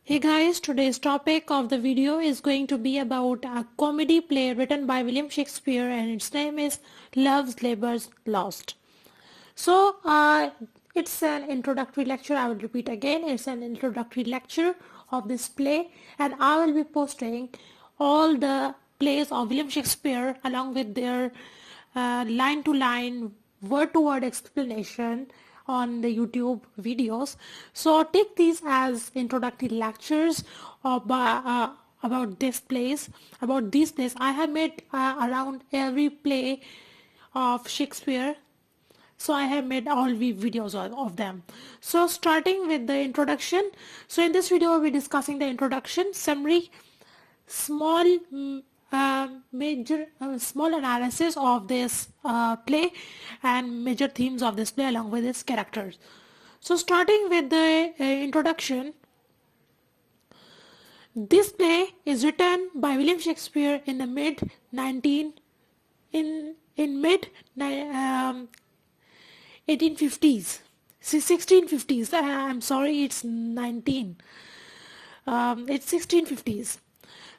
Hey guys, today's topic of the video is going to be about a comedy play written by William Shakespeare, and its name is Love's Labour's Lost. So, it's an introductory lecture. I will repeat again. It's an introductory lecture of this play, and I will be posting all the plays of William Shakespeare along with their line to line, word to word explanation on the YouTube videos. So take these as introductory lectures about this plays, about these plays. I have made around every play of Shakespeare, so I have made all videos of them. So starting with the introduction. So in this video we'll be discussing the introduction, summary, small small analysis of this play, and major themes of this play along with its characters. So starting with the introduction, this play is written by William Shakespeare in the mid 1850s, 1650s. I'm sorry, it's 19. It's 1650s.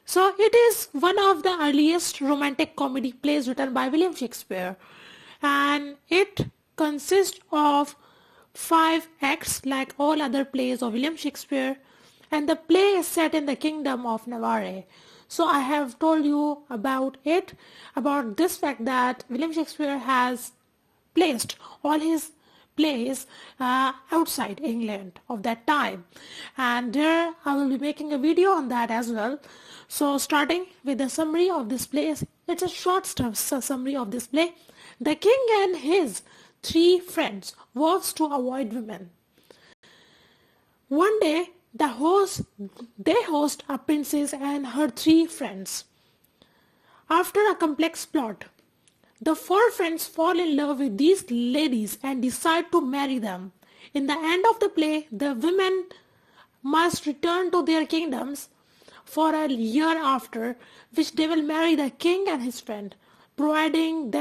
So it is one of the earliest romantic comedy plays written by William Shakespeare, and it consists of 5 acts like all other plays of William Shakespeare, and the play is set in the kingdom of Navarre. So I have told you about this fact that William Shakespeare has placed all his plays outside England of that time, and there I will be making a video on that as well. So starting with the summary of this play, it's a short summary of this play. The king and his 3 friends was to avoid women. One day they host a princess and her 3 friends. After a complex plot, the 4 friends fall in love with these ladies and decide to marry them. In the end of the play, the women must return to their kingdoms for a year after, which they will marry the king and his friend, providing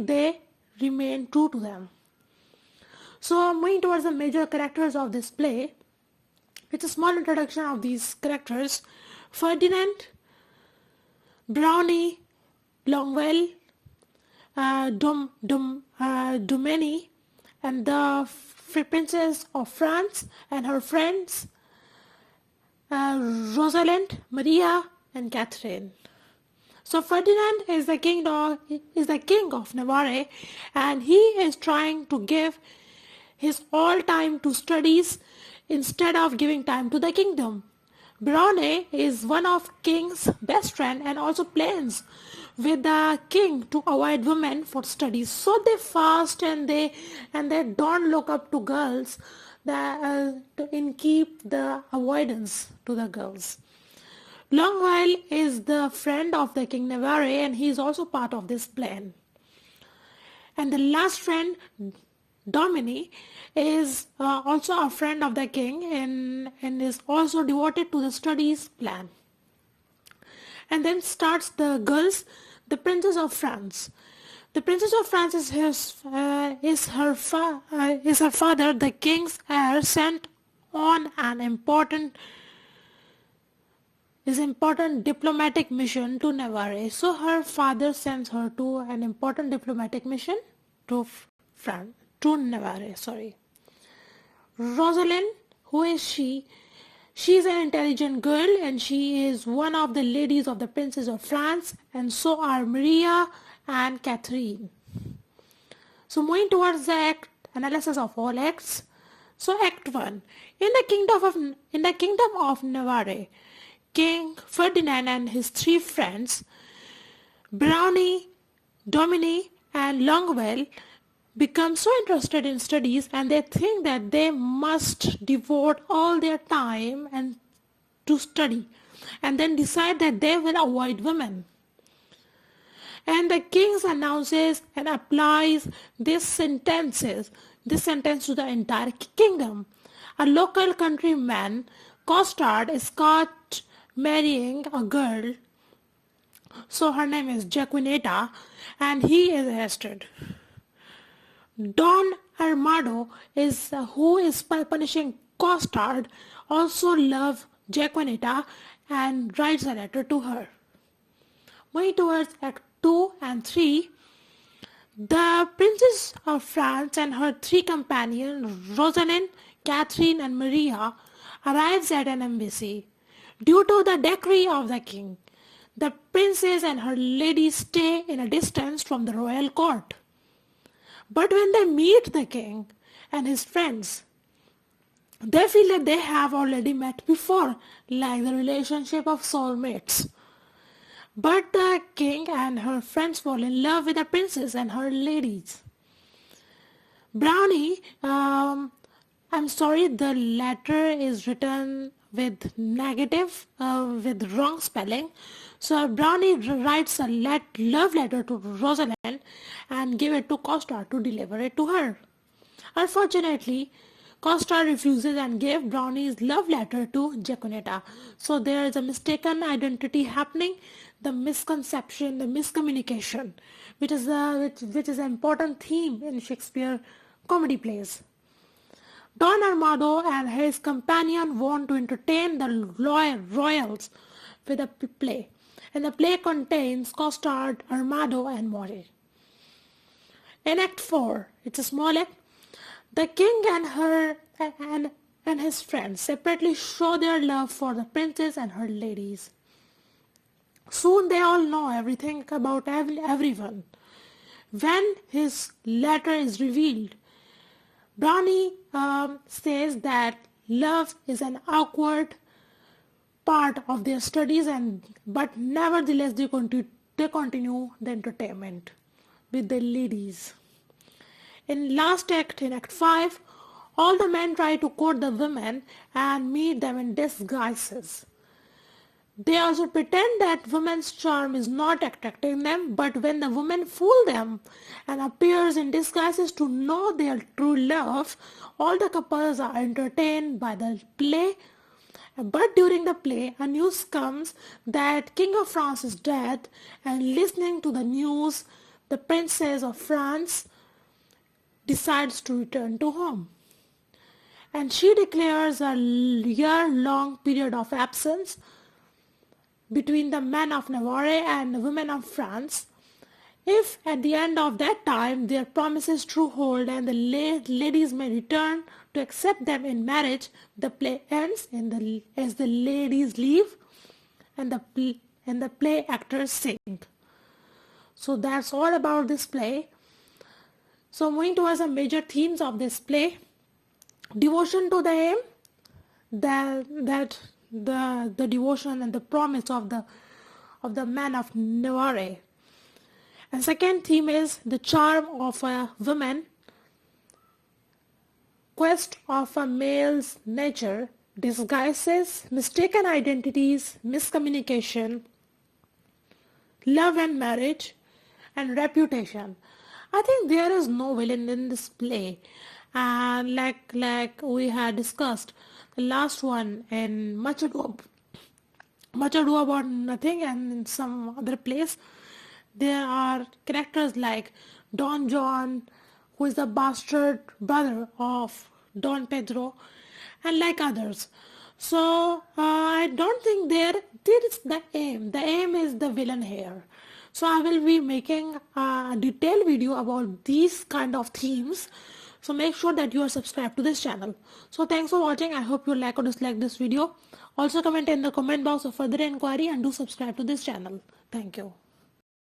they remain true to them. So moving towards the major characters of this play, it's a small introduction of these characters. Ferdinand, Brownie, Longwell, Dumeni, and the Princess of France and her friends, Rosalind, Maria, and Catherine. So Ferdinand is the king of Navarre, and he is trying to give his all time to studies instead of giving time to the kingdom. Brownie is one of king's best friend and also plans with the king to avoid women for studies. So they fast and they don't look up to girls in keep the avoidance to the girls. Longwell is the friend of the king Navarre, and he is also part of this plan. And the last friend, Domini, is also a friend of the king and is also devoted to the studies plan. And then starts the girls, the Princess of France. The Princess of France is her father, the king's heir, sent on an important diplomatic mission to Navarre. So her father sends her to an important diplomatic mission to Navarre. Rosalind, who is she? She is an intelligent girl, and she is one of the ladies of the Princess of France, and so are Maria and Catherine. So moving towards the analysis of all acts. So Act 1. In the kingdom of Navarre, King Ferdinand and his 3 friends, Brownie, Domini, and Longwell, become so interested in studies, and they think that they must devote all their time and to study, and then decide that they will avoid women. And the king announces and applies this sentence to the entire kingdom. A local countryman, Costard, is caught marrying a girl, so her name is Jaquineta, and he is arrested. Don Armado is who is punishing co-starred also loves Jaquaneta and writes a letter to her. Moving towards Act 2 and 3, the Princess of France and her three companions, Rosalind, Catherine and Maria, arrives at an embassy. Due to the decree of the king, the princess and her ladies stay in a distance from the royal court. But when they meet the king and his friends, they feel that they have already met before, like the relationship of soulmates. But the king and her friends fall in love with the princess and her ladies. Brownie, I'm sorry, the letter is written with negative, with wrong spelling. So Brownie writes a love letter to Rosalind and give it to Costa to deliver it to her. Unfortunately, Costa refuses and gave Brownie's love letter to Jaconetta. So there is a mistaken identity happening, the misconception, the miscommunication, which is an important theme in Shakespeare comedy plays. Don Armado and his companion want to entertain the royals with a play, and the play contains co-starred Armado and Mori. In Act 4, it's a small act. The king and his friends separately show their love for the princess and her ladies. Soon they all know everything about everyone. When his letter is revealed, Brownie says that love is an awkward part of their studies, but nevertheless they continue the entertainment with the ladies. In last act, in Act 5, all the men try to court the women and meet them in disguises. They also pretend that women's charm is not attracting them, but when the women fool them and appears in disguises to know their true love, all the couples are entertained by the play. But during the play, a news comes that King of France is dead, and listening to the news, the Princess of France decides to return to home. And she declares a year-long period of absence between the men of Navarre and the women of France. If at the end of that time their promises true hold and the ladies may return to accept them in marriage, the play ends as the ladies leave and the play actors sing. So that's all about this play. So moving towards the major themes of this play: devotion to the aim, that the devotion and the promise of the man of Navarre. And second theme is the charm of a woman, quest of a male's nature, disguises, mistaken identities, miscommunication, love and marriage, and reputation. I think there is no villain in this play, and like we had discussed the last one in Much Ado About Nothing, and in some other place there are characters like Don John, who is the bastard brother of Don Pedro, and like others. So I don't think there is the aim. The aim is the villain here. So I will be making a detailed video about these kind of themes. So make sure that you are subscribed to this channel. So thanks for watching. I hope you like or dislike this video. Also comment in the comment box for further inquiry and do subscribe to this channel. Thank you.